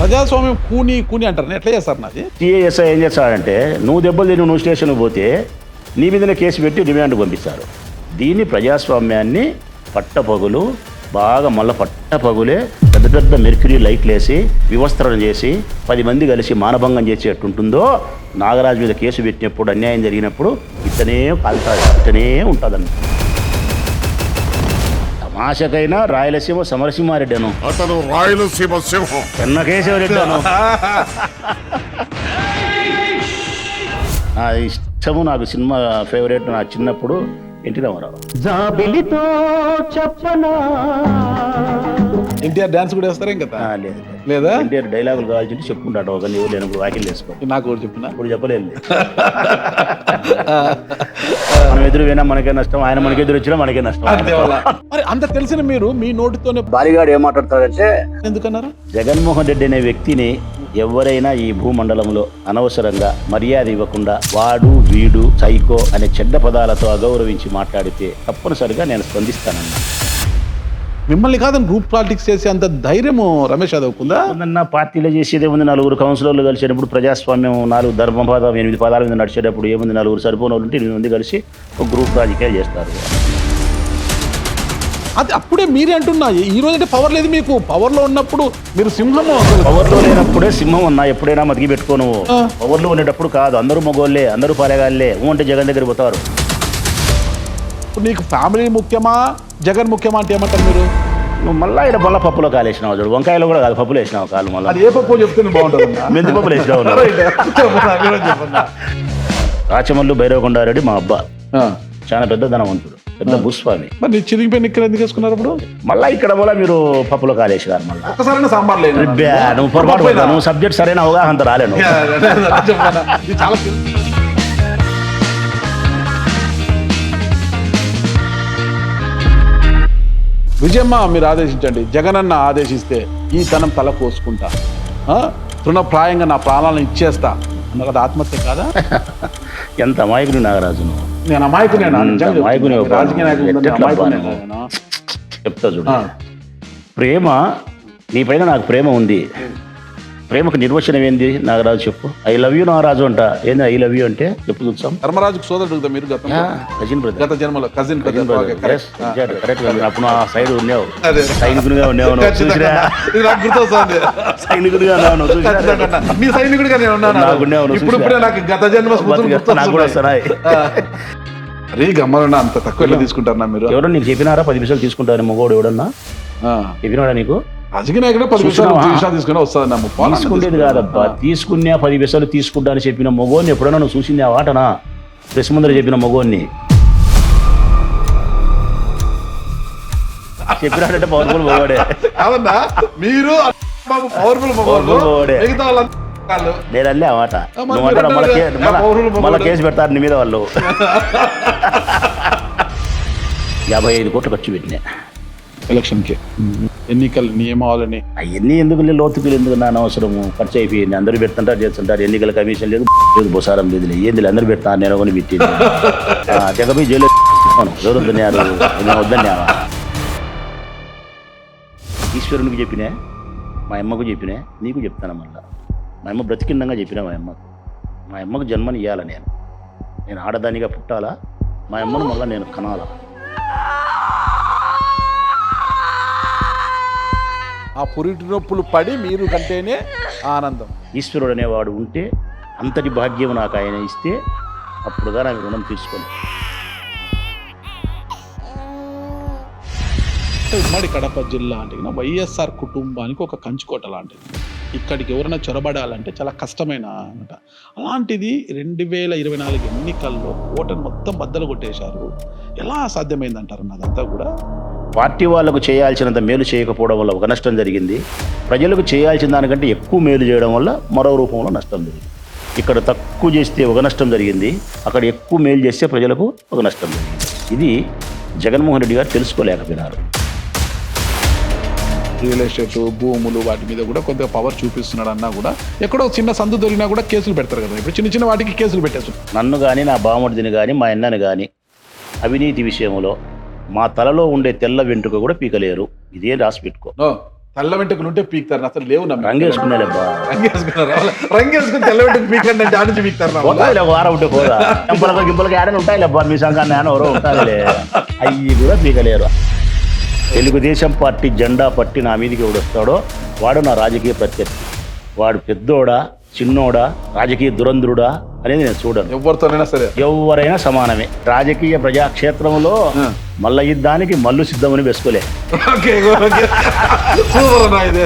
ప్రజాస్వామ్యం కూని కూని అంటారు, ఎట్లా చేస్తారు నాది? టీఏఎస్ఐ ఏం చేస్తాడంటే నువ్వు దెబ్బలు తిని నువ్వు స్టేషన్కి పోతే నీ మీదనే కేసు పెట్టి రిమాండ్ పంపిస్తారు. దీన్ని ప్రజాస్వామ్యాన్ని పట్టపగులు బాగా మళ్ళీ పట్టపగులే పెద్ద పెద్ద మెర్క్యూరీ లైట్లు వేసి వివస్త్రణ చేసి 10 మంది కలిసి మానభంగం చేసేట్టుంటుందో నాగరాజు మీద కేసు పెట్టినప్పుడు అన్యాయం జరిగినప్పుడు ఇతనే కాలుతాడు, ఇతనే ఉంటుందన్న. తమాషకైనా రాయలసీమ సమరసింహారెడ్డి అను, అతను రాయలసీమ సింహం. చెన్నకేశవరెడ్డి అను. నా ఇష్టము, నాకు సినిమా ఫేవరెట్ నా చిన్నప్పుడు ఎన్టీ రామారావు. జాబిలితో చెప్పనా ఎన్టీఆర్ డాన్స్ కూడా వేస్తారా ఇంకా? లేదు లేదా? ఎన్టీఆర్ డైలాగులు కావాల్సింటే చెప్పుకుంటాడు, ఒక నీవు లేనప్పుడు వాకిల్ వేసుకో. నాకు కూడా చెప్పిన ఇప్పుడు చెప్పలేదు. మనం ఎదురు పోయినా మనకే నష్టం, ఆయన మనకి ఎదురు వచ్చినా మనకే నష్టం. మరి అంత తెలిసిన మీరు మీ నోటితోనే బాలిగాడు ఏం మాట్లాడతాడంటే, ఎందుకన్నారు? జగన్మోహన్ రెడ్డి అనే వ్యక్తిని ఎవరైనా ఈ భూమండలంలో అనవసరంగా మర్యాద ఇవ్వకుండా వాడు వీడు సైకో అనే చెడ్డ పదాలతో అగౌరవించి మాట్లాడితే తప్పనిసరిగా నేను స్పందిస్తానన్నా. మిమ్మల్ని కాదని గ్రూప్ పాలిటిక్స్ చేసే అంత ధైర్యము రమేష్ యాదవ్ ఉందా? ఉందన్న. పార్టీలో చేసేదే ఉంది, 4 కౌన్సిలర్లు కలిసేటప్పుడు ప్రజాస్వామ్యం 4 ధర్మపదం 8 పదాల మీద నడిచేటప్పుడు ఏముంది, 4 సరిపోయిన వాళ్ళు ఉంటే 8 మంది కలిసి ఒక గ్రూప్ రాజకీయాలు చేస్తారు. అది అప్పుడే మీరే అంటున్నా, ఈ రోజు అంటే పవర్ లేదు మీకు. పవర్ లో ఉన్నప్పుడు మీరు సింహము. పవర్లో లేనప్పుడే సింహం ఉన్నా, ఎప్పుడైనా మతికి పెట్టుకోను. పవర్లో ఉండేటప్పుడు కాదు, అందరూ మగోళ్ళే, అందరూ పాలేగాళ్ళే. అంటే జగన్ దగ్గర పోతారు. ఇప్పుడు నీకు ఫ్యామిలీ ముఖ్యమా, జగన్ ముఖ్యమా అంటే ఏమంటారు మీరు? నువ్వు మళ్ళీ ఇలా మళ్ళీ పప్పులో కాలు వేసినావు చూడు. వంకాయలో కూడా కాదు, పప్పులు వేసినావు కాలు. మళ్ళీ అది ఏ పప్పు చెప్తే బాగుంటుంది. మెంతి పప్పులు వేసినావు. రాచమల్లు భైరవకొండారెడ్డి మా అబ్బా చాలా పెద్ద ధనవంతుడు, పెద్ద భూస్వామి. మరి నీ చిరిగిపోయిన ఇక్కడ ఎందుకు వేసుకున్నారు? ఇప్పుడు మళ్ళీ ఇక్కడ కూడా మీరు పప్పులో కాలేసినారు. మళ్ళీ ఒక్కసారి సాంబార్ లేదు, నువ్వు పొరపాటు పడ్డా. నువ్వు సబ్జెక్ట్ సరైన అవగాహన రాలేను. చాలా విజయమ్మ మీరు ఆదేశించండి, జగనన్న ఆదేశిస్తే ఈ ధనం తల కోసుకుంటా, తృణప్రాయంగా నా ప్రాణాలను ఇచ్చేస్తా అన్న కదా, ఆత్మహత్య కాదా? ఎంత అమాయకుని నాగరాజు నువ్వు. నేను అమాయకునేనా? రాజకీయ నాయకుడు చెప్తా చూడు. ప్రేమ, నీ పైన నాకు ప్రేమ ఉంది. ప్రేమకు నిర్వచనం ఏంది నాగరాజు చెప్పు. ఐ లవ్ యూ నాగరాజు అంట. ఏంది ఐ లవ్ యూ అంటే చెప్పు చూద్దాం. ధర్మరాజుకు సోదరుడు మీరు కజిన్ బ్రదర్, గత జన్మలో కజిన్ కరెక్ట్. అప్పుడు ఆ సైడ్ ఉన్నావు, సైనికునిగా ఉన్నావు, గుర్తొస్తుంది. సైనికుడిగా మీ సైనికుడిగా నేను ఉన్నాను. ఇప్పుడే నాకు గత జన్మ నాకు కూడా వస్తున్నాయి. అరే గమ్మన్నా అంత తక్కువ తీసుకుంటారా మీరు? ఎవరో నీకు చెప్పినారా 10 నిమిషాలు తీసుకుంటారు మగోడు? ఎవడన్నా చెప్పినాడా నీకు? రాజకీయ నాయకుడు 10 నిమిషాలు తీసుకుని వస్తుంది. తీసుకునేది కాదబ్బా, తీసుకునే 10 పైసలు తీసుకుంటా అని చెప్పిన మగోని ఎప్పుడైనా నువ్వు చూసింది ఆ వాటనా? ప్రెస్ ముందర చెప్పిన మగోన్ని చెప్పినాడంటే పవర్ఫుల్ మగోడే. కాదన్నా మీరు పవర్ఫుల్ మగోడే. నేను అల్లే ఆ మాట. నువ్వు అంటారా మళ్ళీ కేసు పెడతారు నీ మీద వాళ్ళు. 55 కోట్లు ఖర్చు పెట్టినా ఎలక్షన్కి, ఎన్నికల నియమాలని. అవన్నీ ఎందుకు లోతుకు ఎందుకు నా అవసరము? ఖర్చు అయిపోయింది. అందరూ పెడుతుంటారు, చేస్తుంటారు. ఎన్నికల కమిషన్ లేదు, బొసారం లేదు, ఏంది అందరూ పెడతాను. నేను కొని పెట్టింది జగపై జైలు ఎవరు వద్దన్నారు, వద్దన్నావా? ఈశ్వరునికి చెప్పినా, మా అమ్మకు చెప్పినా, నీకు చెప్తాను. మళ్ళీ మా అమ్మ బ్రతికిందంగా చెప్పినా మా అమ్మకు జన్మని ఇవ్వాలా. నేను ఆడదానిగా పుట్టాలా, మా అమ్మను మళ్ళీ నేను కనాలా. ఆ పురిటి నొప్పులు పడి మీరు కంటేనే ఆనందం. ఈశ్వరుడు అనేవాడు ఉంటే అంతటి భాగ్యం నాకు ఆయన ఇస్తే అప్పుడుగా నాకు రుణం తీసుకోండి. ఉమ్మడి కడప జిల్లా అంటే వైఎస్ఆర్ కుటుంబానికి ఒక కంచుకోట లాంటిది. ఇక్కడికి ఎవరైనా చొరబడాలంటే చాలా కష్టమైన అనమాట. అలాంటిది 2024 ఎన్నికల్లో ఓటను మొత్తం బద్దలు కొట్టేశారు. ఎలా సాధ్యమైందంటారు? అదంతా కూడా పార్టీ వాళ్ళకు చేయాల్సినంత మేలు చేయకపోవడం వల్ల ఒక నష్టం జరిగింది. ప్రజలకు చేయాల్సిన దానికంటే ఎక్కువ మేలు చేయడం వల్ల మరో రూపంలో నష్టం జరిగింది. ఇక్కడ తక్కువ చేస్తే ఒక నష్టం జరిగింది, అక్కడ ఎక్కువ మేలు చేస్తే ప్రజలకు ఒక నష్టం జరిగింది. ఇది జగన్మోహన్ రెడ్డి గారు తెలుసుకోలేకపోయినారు. రియల్ ఎస్టేట్ భూములు వాటి మీద కూడా కొంత పవర్ చూపిస్తున్నాడు అన్నా కూడా ఎక్కడో చిన్న సందు దొరికినా కూడా కేసులు పెడతారు కదా. ఇప్పుడు చిన్న చిన్న వాటికి కేసులు పెట్టేస్తారు. నన్ను కానీ, నా బామర్దిని కానీ, మా అన్నని కానీ అవినీతి విషయంలో మా తలలో ఉండే తెల్ల వెంట్రుక కూడా పీకలేరు. ఇదే రాసి పెట్టుకో. తెల్ల వెంట్రుకలు ఉంటే పీక్తారు అసలు లేవు నా రంగు వేసుకున్నాలేబ్బా. రంగేసుకుని తెల్ల వెంట్రుకలు పీకండి అంటే ఆడించి పీక్తారు నా వల్ల. పోతాయిలే ఒక వారం ఉంటే పోదా. గింపలకి గింపలకి ఆడని ఉంటాయి లేబ్బా, మీ సంఘాన్ని ఆయన ఎవరో ఉంటారులే. అయ్యి కూడా పీకలేరు. తెలుగుదేశం పార్టీ జెండా పట్టి నా మీదకి ఎవడు వస్తాడో వాడు నా రాజకీయ ప్రత్యర్థి. వాడు పెద్దోడా చిన్నోడా రాజకీయ దురంధ్రుడా అనేది నేను చూడను. ఎవరితోనైనా సరే ఎవరైనా సమానమే. రాజకీయ ప్రజాక్షేత్రంలో మల్ల యుద్ధానికి మల్లు సిద్ధమని వేసుకోలే. ఓకే సూపర్ అన్న ఇది.